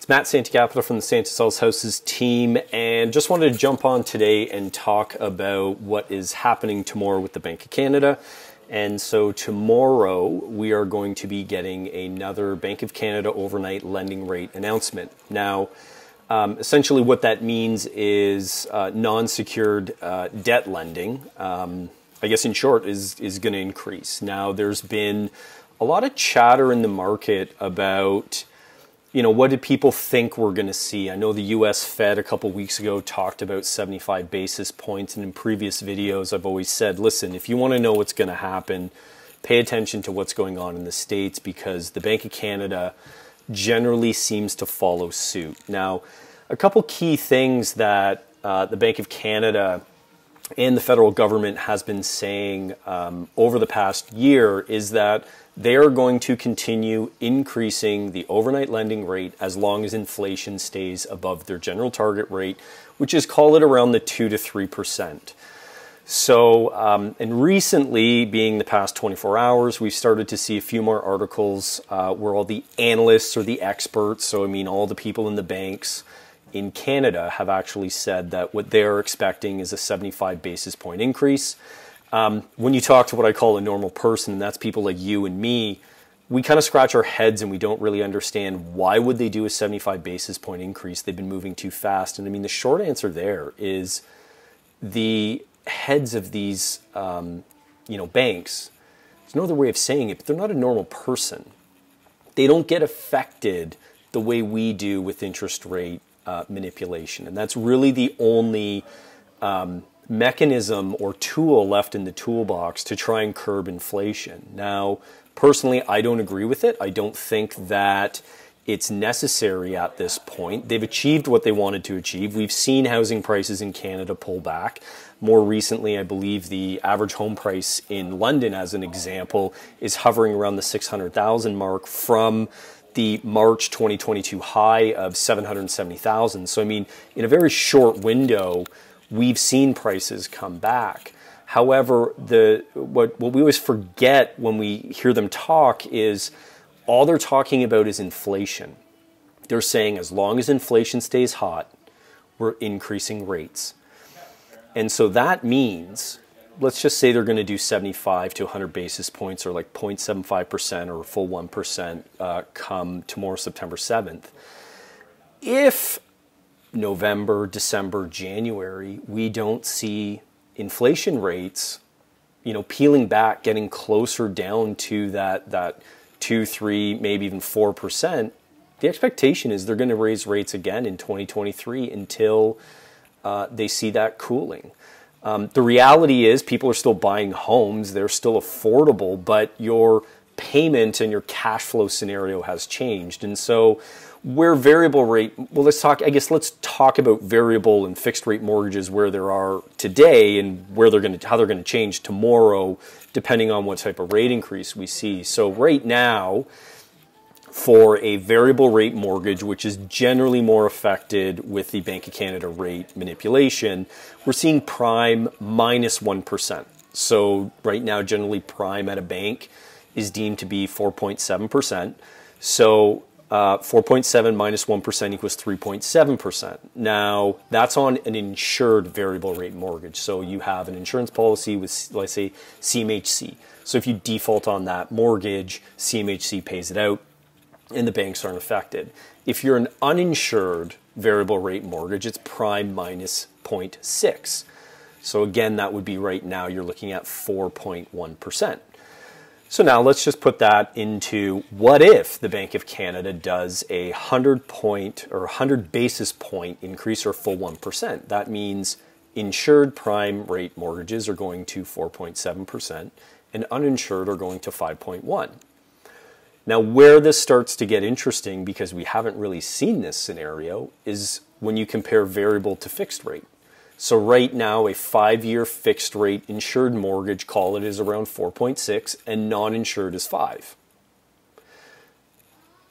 It's Matt Santagapita from the Santa Sells Houses team, and just wanted to jump on today and talk about what is happening tomorrow with the Bank of Canada. And so tomorrow we are going to be getting another Bank of Canada overnight lending rate announcement. Now, essentially what that means is non-secured debt lending, I guess in short, is going to increase. Now, there's been a lot of chatter in the market about, you know, what do people think we're going to see? I know the U.S. Fed a couple weeks ago talked about 75 basis points, and in previous videos I've always said, listen, if you want to know what's going to happen, pay attention to what's going on in the States, because the Bank of Canada generally seems to follow suit. Now, a couple key things that the Bank of Canada and the federal government has been saying over the past year is that they are going to continue increasing the overnight lending rate as long as inflation stays above their general target rate, which is, call it, around the 2 to 3%. So, and recently, being the past 24 hours, we've started to see a few more articles where all the analysts or the experts, so I mean all the people in the banks in Canada, have actually said that what they're expecting is a 75 basis point increase. When you talk to what I call a normal person, and that's people like you and me, we kind of scratch our heads and we don't really understand why would they do a 75 basis point increase. They've been moving too fast. And I mean, the short answer there is the heads of these, banks, there's no other way of saying it, but they're not a normal person. They don't get affected the way we do with interest rate manipulation. And that's really the only mechanism or tool left in the toolbox to try and curb inflation. Now, personally, I don't agree with it. I don't think that it's necessary at this point. They've achieved what they wanted to achieve. We've seen housing prices in Canada pull back. More recently, I believe the average home price in London, as an example, is hovering around the 600,000 mark from the March 2022 high of 770,000. So, I mean, in a very short window, we've seen prices come back. However, what we always forget when we hear them talk is all they're talking about is inflation. They're saying as long as inflation stays hot, we're increasing rates. And so that means, let's just say they're going to do 75 to 100 basis points, or like 0.75% or a full 1% come tomorrow, September 7th. If November, December, January, we don't see inflation rates, peeling back, getting closer down to that 2, 3, maybe even 4%, the expectation is they're going to raise rates again in 2023 until they see that cooling. The reality is people are still buying homes. They're still affordable, but your payment and your cash flow scenario has changed. And so where variable rate, well, let's talk about variable and fixed rate mortgages where there are today and where how they're going to change tomorrow, depending on what type of rate increase we see. So right now, for a variable rate mortgage, which is generally more affected with the Bank of Canada rate manipulation, we're seeing prime minus 1%. So right now, generally prime at a bank is deemed to be 4.7%. So 4.7 minus 1% equals 3.7%. Now, that's on an insured variable rate mortgage. So you have an insurance policy with, let's say, CMHC. So if you default on that mortgage, CMHC pays it out and the banks aren't affected. If you're an uninsured variable rate mortgage, it's prime minus 0.6. So again, that would be right now you're looking at 4.1%. So now let's just put that into what if the Bank of Canada does a 100 basis point increase, or full 1%. That means insured prime rate mortgages are going to 4.7% and uninsured are going to 5.1%. Now, where this starts to get interesting, because we haven't really seen this scenario, is when you compare variable to fixed rate. So right now, a 5-year fixed rate insured mortgage, call it, is around 4.6, and non-insured is 5.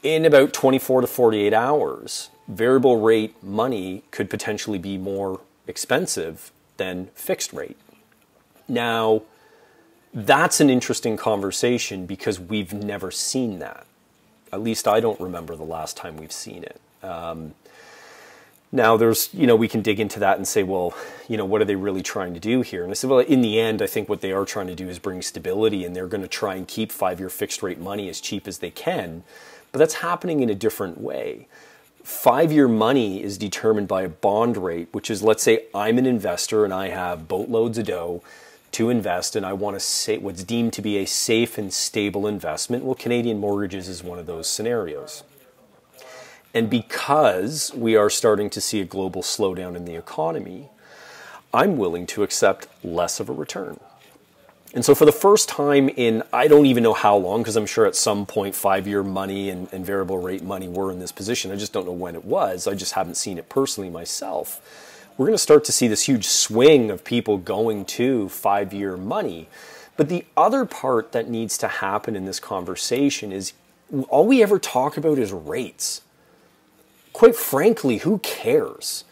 In about 24 to 48 hours, variable rate money could potentially be more expensive than fixed rate. Now, that's an interesting conversation because we've never seen that. At least I don't remember the last time we've seen it. Now there's, we can dig into that and say, well, what are they really trying to do here? And I said, well, in the end, I think what they are trying to do is bring stability, and they're going to try and keep 5-year fixed rate money as cheap as they can. But that's happening in a different way. 5-year money is determined by a bond rate, which is, let's say I'm an investor and I have boatloads of dough to invest, and I want to say what's deemed to be a safe and stable investment. Well, Canadian mortgages is one of those scenarios. And because we are starting to see a global slowdown in the economy, I'm willing to accept less of a return. And so for the first time in, I don't even know how long, because I'm sure at some point 5-year money and variable rate money were in this position. I just don't know when it was. I just haven't seen it personally myself. We're going to start to see this huge swing of people going to 5-year money. But the other part that needs to happen in this conversation is all we ever talk about is rates. Quite frankly, who cares?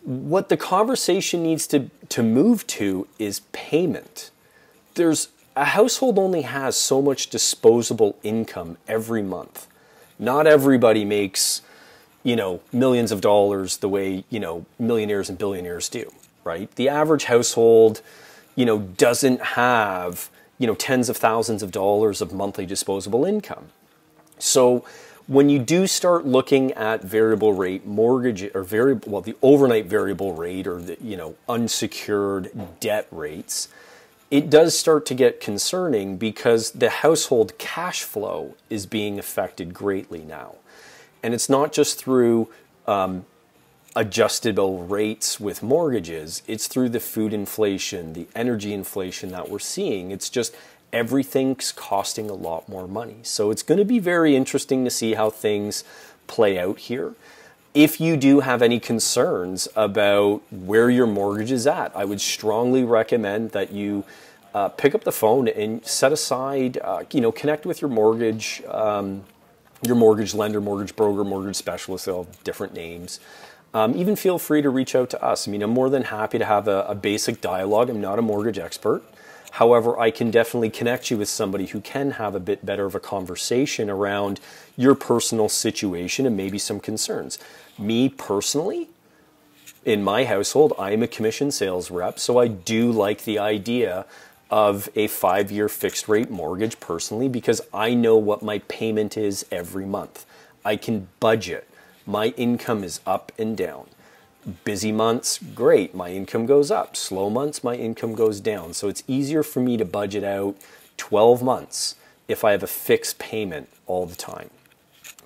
What the conversation needs to move to is payment. A household only has so much disposable income every month. Not everybody makes, millions of dollars the way, millionaires and billionaires do, right? The average household, doesn't have, tens of thousands of dollars of monthly disposable income. So when you do start looking at variable rate mortgage or the overnight variable rate or the, unsecured debt rates, it does start to get concerning because the household cash flow is being affected greatly now. And it's not just through adjustable rates with mortgages, it's through the food inflation, the energy inflation that we're seeing. It's just everything's costing a lot more money. So it's going to be very interesting to see how things play out here. If you do have any concerns about where your mortgage is at, I would strongly recommend that you pick up the phone and set aside, connect with your mortgage lender, mortgage broker, mortgage specialist. They all have different names. Even feel free to reach out to us. I'm more than happy to have a basic dialogue. I'm not a mortgage expert. However, I can definitely connect you with somebody who can have a bit better of a conversation around your personal situation and maybe some concerns. Me personally, in my household, I am a commission sales rep, so I do like the idea of a 5-year fixed rate mortgage personally because I know what my payment is every month. I can budget. My income is up and down. Busy months, great, my income goes up. Slow months, my income goes down. So it's easier for me to budget out 12 months if I have a fixed payment all the time.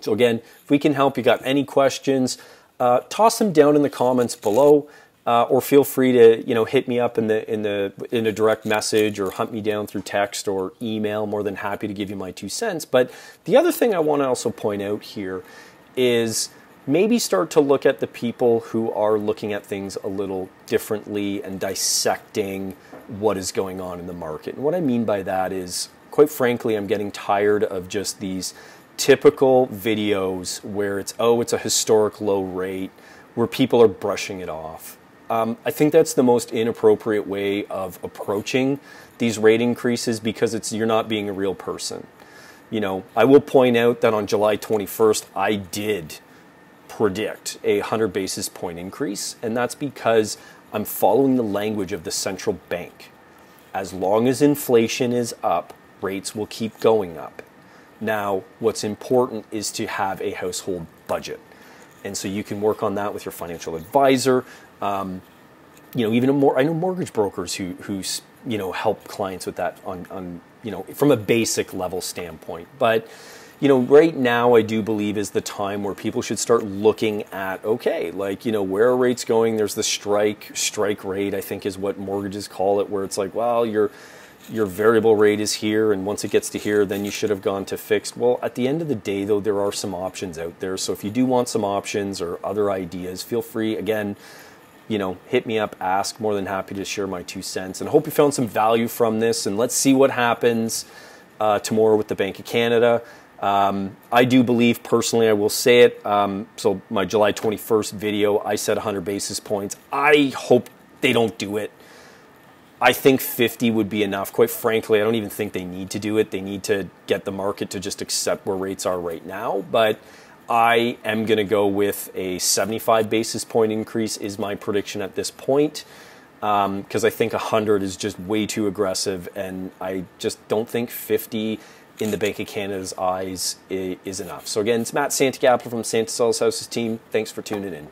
So again, if we can help, you got any questions, toss them down in the comments below, or feel free to hit me up in a direct message or hunt me down through text or email. More than happy to give you my 2 cents. But the other thing I want to also point out here is maybe start to look at the people who are looking at things a little differently and dissecting what is going on in the market. And what I mean by that is, quite frankly, I'm getting tired of just these typical videos where it's a historic low rate, where people are brushing it off. I think that's the most inappropriate way of approaching these rate increases because you're not being a real person. I will point out that on July 21st, I did predict a 100 basis point increase, and that's because I'm following the language of the central bank. As long as inflation is up, rates will keep going up. Now, what's important is to have a household budget, and so you can work on that with your financial advisor. I know mortgage brokers who help clients with that on from a basic level standpoint, but right now I do believe is the time where people should start looking at, where are rates going? There's the strike rate, I think is what mortgages call it, where it's like, well, your variable rate is here, and once it gets to here, then you should have gone to fixed. Well, at the end of the day, though, there are some options out there. So if you do want some options or other ideas, feel free, again, hit me up, ask. More than happy to share my 2 cents. And I hope you found some value from this, and let's see what happens tomorrow with the Bank of Canada. I do believe, personally, I will say it, so my July 21st video, I said 100 basis points. I hope they don't do it. I think 50 would be enough. Quite frankly, I don't even think they need to do it. They need to get the market to just accept where rates are right now. But I am going to go with a 75 basis point increase is my prediction at this point, because I think 100 is just way too aggressive, and I just don't think 50 in the Bank of Canada's eyes is enough. So again, it's Matt Santagapita from Santa House's team. Thanks for tuning in.